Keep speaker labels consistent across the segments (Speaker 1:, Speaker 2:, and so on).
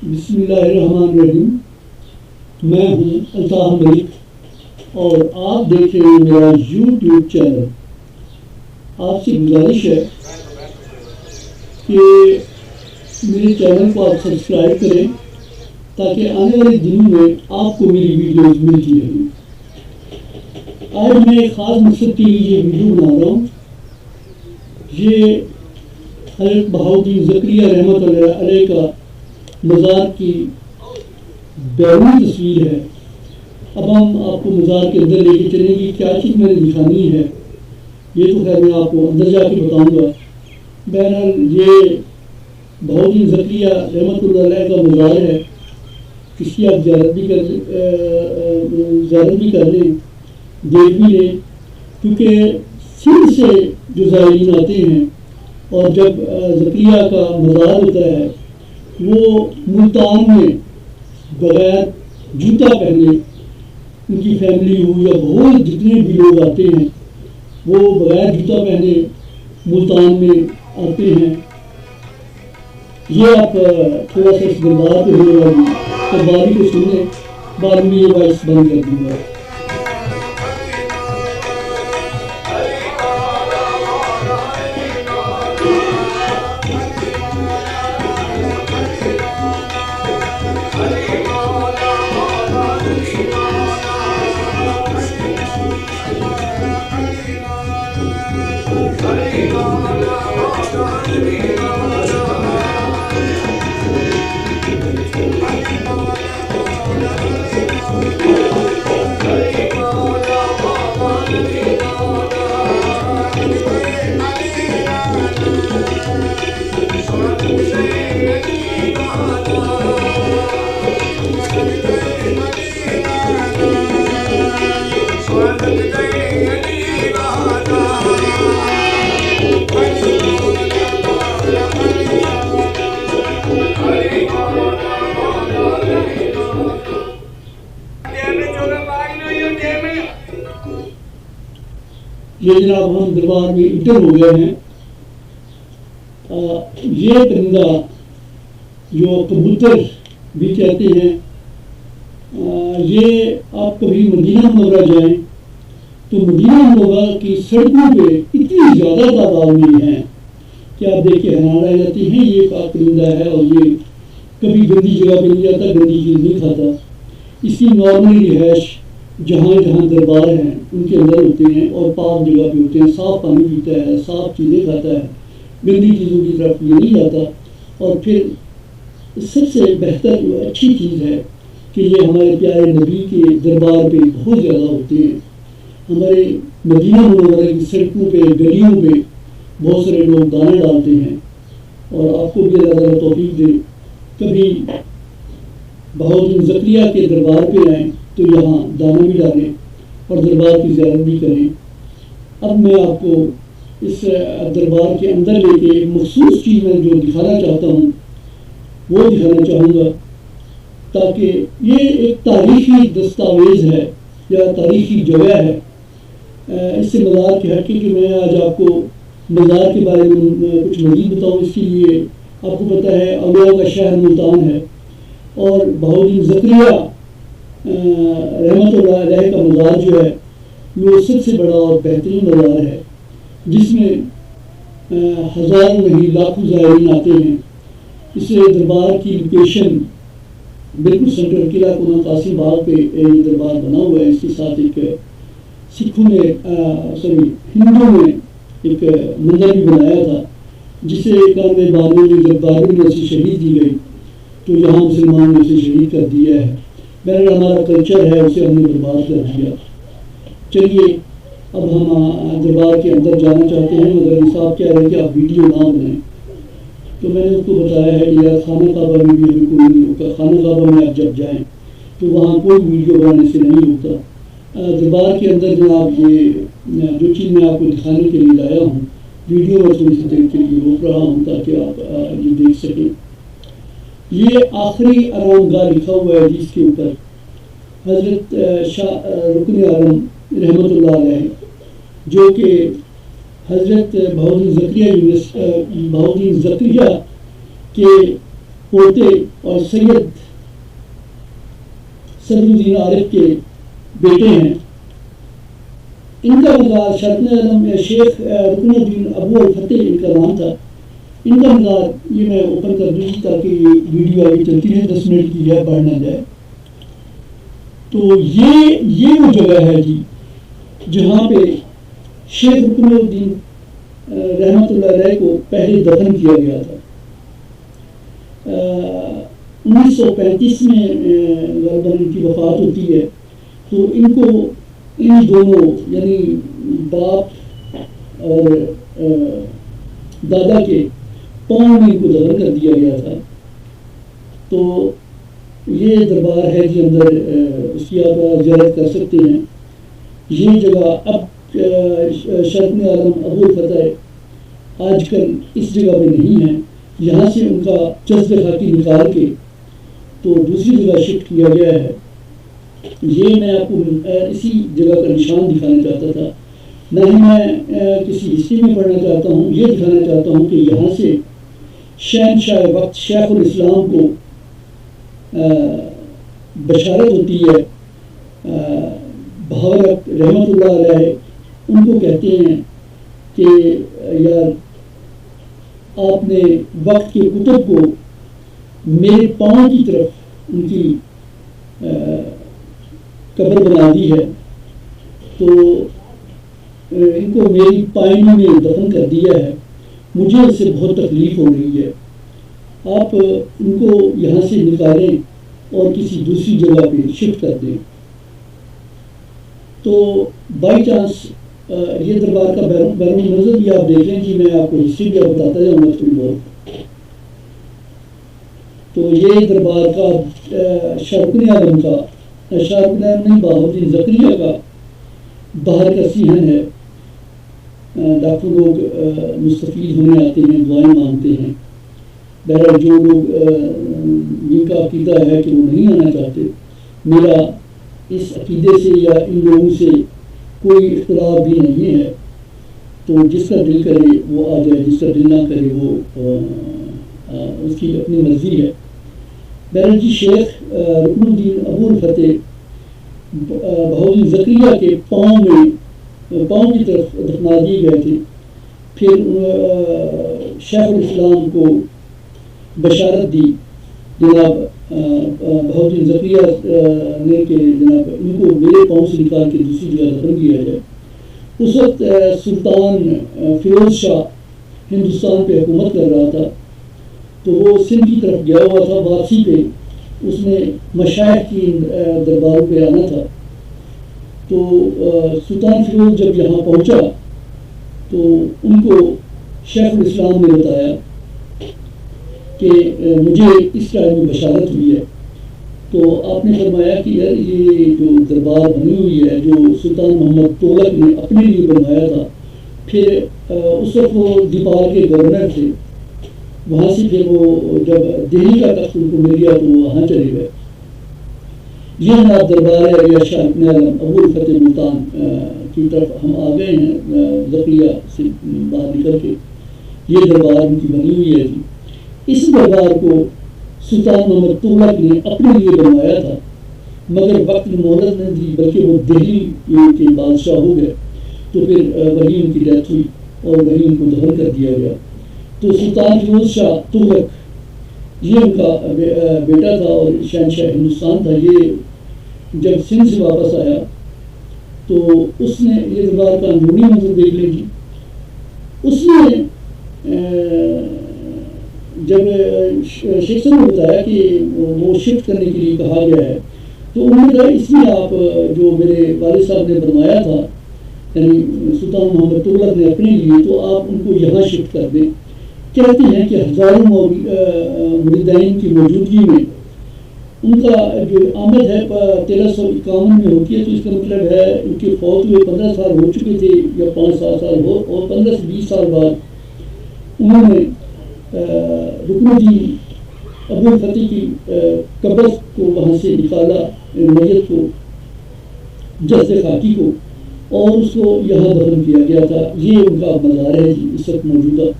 Speaker 1: بسم اللہ الرحمن الرحیم. میں ہوں الطاف ملک اور آپ دیکھ رہے ہیں میرا یوٹیوب چینل. آپ سے گزارش ہے کہ میرے چینل کو آپ سبسکرائب کریں تاکہ آنے والے دنوں میں آپ کو میری ویڈیوز ملتی رہیں. آج میں ایک خاص مقصد کے لیے یہ ویڈیو بنا رہا ہوں. یہ حضرت بہاؤالدین زکریا رحمۃ اللہ علیہ کا مزار کی بیرونی تصویر ہے. اب ہم آپ کو مزار کے اندر لے کے چلیں گے. کیا چیز میں نے دکھانی ہے یہ تو خیر میں آپ کو اندر جا کے بتاؤں گا. بہرحال یہ بہاؤالدین زکریا رحمۃ اللہ علیہ کا مزار ہے. اس کی آپ زیارت بھی کر لیں, دیکھ بھی لیں, کیونکہ سندھ سے جو زائرین آتے ہیں اور جب زکریا کا مزار ہوتا ہے وہ ملتان میں بغیر جوتا پہنے, ان کی فیملی ہو یا بہت جتنے بھی لوگ آتے ہیں وہ بغیر جوتا پہنے ملتان میں آتے ہیں. یہ آپ تھوڑا سا اس دربار پہ ہونے والی تباری کو سن لیں, بعد میں یہ وائس بند کر دوں گا. یہ جناب ہم دربار میں انٹر ہو گئے ہیں. یہ پرندہ جو کبوتر بھی کہتے ہیں, یہ آپ کبھی مدینہ منورہ جائیں تو مدینہ منورہ کی سڑکوں پہ اتنی زیادہ تعداد میں ہیں کہ آپ دیکھ کے حیران رہ جاتے ہیں. یہ ایک پرندہ ہے اور یہ کبھی گندی جگہ پہ نہیں جاتا, گندی چیز نہیں کھاتا. اس کی نارملی رہائش جہاں جہاں دربار ہیں ان کے اندر ہوتے ہیں اور پاک جگہ پہ ہوتے ہیں. صاف پانی پیتا ہے, صاف چیزیں کھاتا ہے, گندی چیزوں کی طرف یہ نہیں جاتا. اور پھر سب سے بہتر جو اچھی چیز ہے کہ یہ ہمارے پیارے نبی کے دربار پہ بہت زیادہ ہوتے ہیں. ہمارے مدینہ منورہ کی سڑکوں پہ گلیوں پہ بہت سارے لوگ دانے ڈالتے ہیں, اور آپ کو بھی اللہ تعالیٰ توفیق دے کبھی بہاؤالدین زکریا کے دربار پہ آئیں تو یہاں دانا بھی ڈالیں اور دربار کی زیارت بھی کریں. اب میں آپ کو اس دربار کے اندر لے کے ایک مخصوص چیز میں جو دکھانا چاہتا ہوں وہ دکھانا چاہوں گا, تاکہ یہ ایک تاریخی دستاویز ہے یا تاریخی جگہ ہے. اس سے مزار کے ہٹ کے کہ میں آج آپ کو مزار کے بارے میں کچھ مزید بتاؤں. اس کے لیے آپ کو پتہ ہے اولیاء کا شہر ملتان ہے اور بہاؤالدین زکریا رحمۃ اللہ علیہ کا مزار جو ہے وہ سب سے بڑا اور بہترین مزار ہے, جس میں ہزاروں نہیں لاکھوں زائرین آتے ہیں. اس دربار کی لوکیشن بالکل سینٹرل قلعہ کناں قاسم باغ پہ یہ دربار بنا ہوا ہے. اس کے ساتھ ایک سکھوں نے ہندوؤں نے ایک مندر بھی بنایا تھا جسے 91 میں جب بارہویں میں سے شہید دی گئی تو یہاں مسلمانوں نے اسے شہید کر دیا ہے. بہرحال ہمارا کلچر ہے, اسے ہم نے دربار کر دیا. چلیے اب ہم دربار کے اندر جانا چاہتے ہیں, مگر صاحب کہہ رہے ہیں کہ آپ ویڈیو نہ بنائیں. تو میں نے اس کو بتایا ہے کہ یار خانہ کعبہ میں بھی ہمیں کوئی نہیں ہوتا. خانہ کعبہ میں آپ جب جائیں تو وہاں کوئی ویڈیو بنانے سے نہیں ہوتا. دربار کے اندر جناب یہ جو چیز میں آپ کو دکھانے کے لیے لایا ہوں, ویڈیو میں تھوڑی سی دیر کے لیے روک رہا ہوں تاکہ آپ یہ دیکھ سکیں. یہ آخری آرام گاہ لکھا ہوا ہے جس کے اوپر حضرت رکن اعظم رحمۃ اللہ علیہ جو کہ حضرت بہاؤالدین زکریا کے پوتے اور سید صدر الدین عارف کے بیٹے ہیں. ان کا مزار شرقن عالم شیخ رکن الدین ابو الفتح ان کا نام تھا. ان کا مزار یہ میں اوپن کر دوں تاکہ یہ ویڈیو آگے چلتی ہے 10 منٹ کی ہے بڑھ نہ جائے. تو یہ وہ جگہ ہے جی جہاں پہ شیخ رکن الدین رحمۃ اللہ علیہ کو پہلے دفن کیا گیا تھا. 1935 میں غالباً ان کی وفات ہوتی ہے. تو ان کو ان دونوں یعنی باپ اور دادا کے پاؤں میں ان کو دفن کر دیا گیا تھا. تو یہ دربار ہے جی اندر، اس کی آپ زیارت کر سکتے ہیں. یہ جگہ اب شرقن عالم ابو الفتح آج کل اس جگہ پہ نہیں ہے. یہاں سے ان کا جسد خاکی نکال کے تو دوسری جگہ شفٹ کیا گیا ہے. یہ میں آپ کو اسی جگہ کا نشان دکھانا چاہتا تھا. نہ ہی میں کسی ہسٹری میں پڑھنا چاہتا ہوں، یہ دکھانا چاہتا ہوں کہ یہاں سے شہنشاہ وقت شیخ الاسلام کو بشارت ہوتی ہے. بہاولک رحمۃ اللہ علیہ ان کو کہتے ہیں کہ یار آپ نے وقت کے کتب کو میرے پاؤں کی طرف ان کی قبر بنا دی ہے، تو ان کو میری پائنی میں دفن کر دیا ہے. مجھے اس سے بہت تکلیف ہو رہی ہے. آپ ان کو یہاں سے نکالیں اور کسی دوسری جگہ پہ شفٹ کر دیں. تو بائی چانس یہ دربار کا بیرون منظر بھی آپ دیکھ لیں جی. میں آپ کو ہسٹری بھی بتاتا جاؤں گا تھوڑی بہت. تو یہ دربار کا شرقن عالم کا نہیں بہاؤالدین زکریا کا باہر کا صحن ہے. ڈاکٹر لوگ مستفید ہونے آتے ہیں، دعائیں مانگتے ہیں. بہرحال جو لوگ جن کا عقیدہ ہے کہ وہ نہیں آنا چاہتے، میرا اس عقیدے سے یا ان لوگوں سے کوئی اختلاف بھی نہیں ہے. تو جس کا دل کرے وہ آ جائے، جس کا دل نہ کرے وہ اس کی اپنی مرضی ہے. بہرحال جی شیخ رکن الدین ابو الفتح بہاؤالدین زکریا کے پاؤں کی طرف دفنا دیے گئے تھے. پھر شیخ الاسلام کو بشارت دی جناب بہاؤالدین زکریا نے کہ جناب ان کو میرے پاؤں سے نکال کے دوسری جگہ دفن کیا جائے. اس وقت سلطان فیروز شاہ ہندوستان پہ حکومت کر رہا تھا. تو وہ سندھ کی طرف گیا ہوا تھا. واپسی پہ اس نے مشائخ کی درباروں پہ آنا تھا. تو سلطان فیروز جب یہاں پہنچا تو ان کو شیخ الاسلام نے بتایا کہ مجھے اس ٹائم میں بشارت ہوئی ہے. تو آپ نے فرمایا کہ یار یہ جو دربار بنی ہوئی ہے جو سلطان محمد تغلق نے اپنے لیے بنوایا تھا، پھر اس وقت وہ دیپال کے گورنر تھے. وہاں سے پھر وہ جب دہلی کا تخت ان کو مل گیا تو وہ وہاں چلے گئے. یہ جناب دربار ہے یا شرقن عالم ابو الفتح ملتان کی طرف ہم آ گئے ہیں زکریا سے باہر نکل کے. یہ دربار ان کی بنی ہوئی ہے جی. اس دربار کو سلطان محمد تغلق نے اپنے لیے بنوایا تھا، مگر وقت مہلت نہیں دی بلکہ وہ دہلی کے بادشاہ ہو گئے. تو پھر وہیں ان کی ڈیتھ ہوئی اور وہیں ان کو دفن کر دیا گیا. تو سلطان فیروز شاہ تغلق یہ ان کا بیٹا تھا اور شہنشاہ ہندوستان تھا. یہ جب سندھ سے واپس آیا تو اس نے یہ دربار کا اندرونی منظر دیکھ لیں جی. اس نے جب شیخ صاحب نے بتایا کہ وہ شفٹ کرنے کے لیے کہا گیا ہے تو انہوں نے کہا اس میں آپ جو میرے والد صاحب نے بنوایا تھا یعنی سلطان محمد تغلق نے اپنے لیے، تو آپ ان کو یہاں شفٹ کر دیں. کہتے ہیں کہ ہزاروں مریدین کی موجودگی میں ان کا جو آمد ہے 1351 میں ہوتی ہے. تو اس کا مطلب ہے ان کے فوت ہوئے 15 سال ہو چکے تھے یا 5-7 سال ہو، اور 15 سے 20 سال بعد انہوں نے رکن الدین ابو الفتح کی قبر کو وہاں سے نکالا، میت کو جسد خاکی کو، اور اس کو یہاں دفن کیا گیا تھا. یہ ان کا مزار ہے جی اس وقت موجودہ.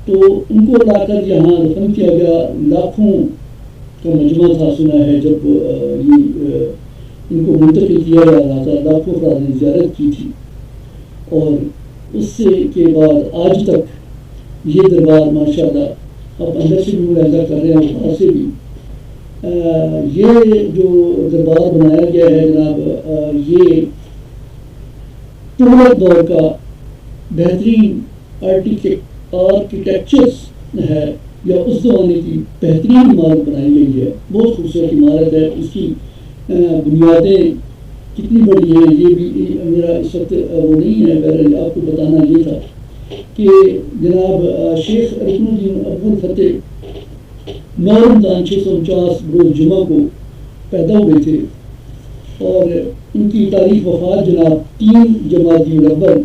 Speaker 1: تو ان کو لا کر یہاں دفن کیا گیا. لاکھوں کا مجمع تھا سنا ہے جب ان کو منتقل کیا جا رہا تھا. لاکھوں افراد نے زیارت کی تھی. اور اس سے کے بعد آج تک یہ دربار ماشاء اللہ اب اندر سے بھی ملاحظہ کر رہے ہیں اور باہر سے بھی یہ جو دربار بنایا گیا ہے جناب یہ تغلق دور کا بہترین آرکیٹیکچرس ہے یا اس زمانے کی بہترین عمارت بنائی گئی ہے. بہت خوبصورت عمارت ہے. اس کی بنیادیں کتنی بڑی ہیں یہ بھی میرا اس وقت وہ نہیں ہے. بہرحال آپ کو بتانا یہ تھا کہ جناب شیخ رکن الدین ابو الفتح 9 رمضان 649 روز جمعہ کو پیدا ہوئے تھے اور ان کی تاریخ وفات جناب 3 جمادی الاول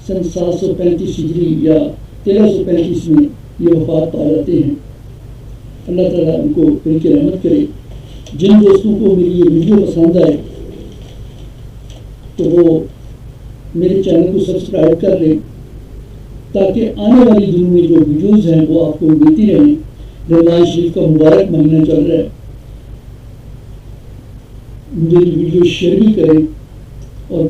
Speaker 1: سن 735 ہجری یا 1335 میں یہ وفات پا جاتے ہیں. اللہ تعالیٰ ان کو پھر کی رحمت کرے. جن دوستوں کو میری یہ ویڈیو پسند آئے تو وہ میرے چینل کو سبسکرائب کر لیں تاکہ آنے والی دنوں میں جو ویڈیوز ہیں وہ آپ کو ملتی رہیں. رمضان شریف کا مبارک مہینہ چل رہا ہے. میری ویڈیو شیئر بھی کریں اور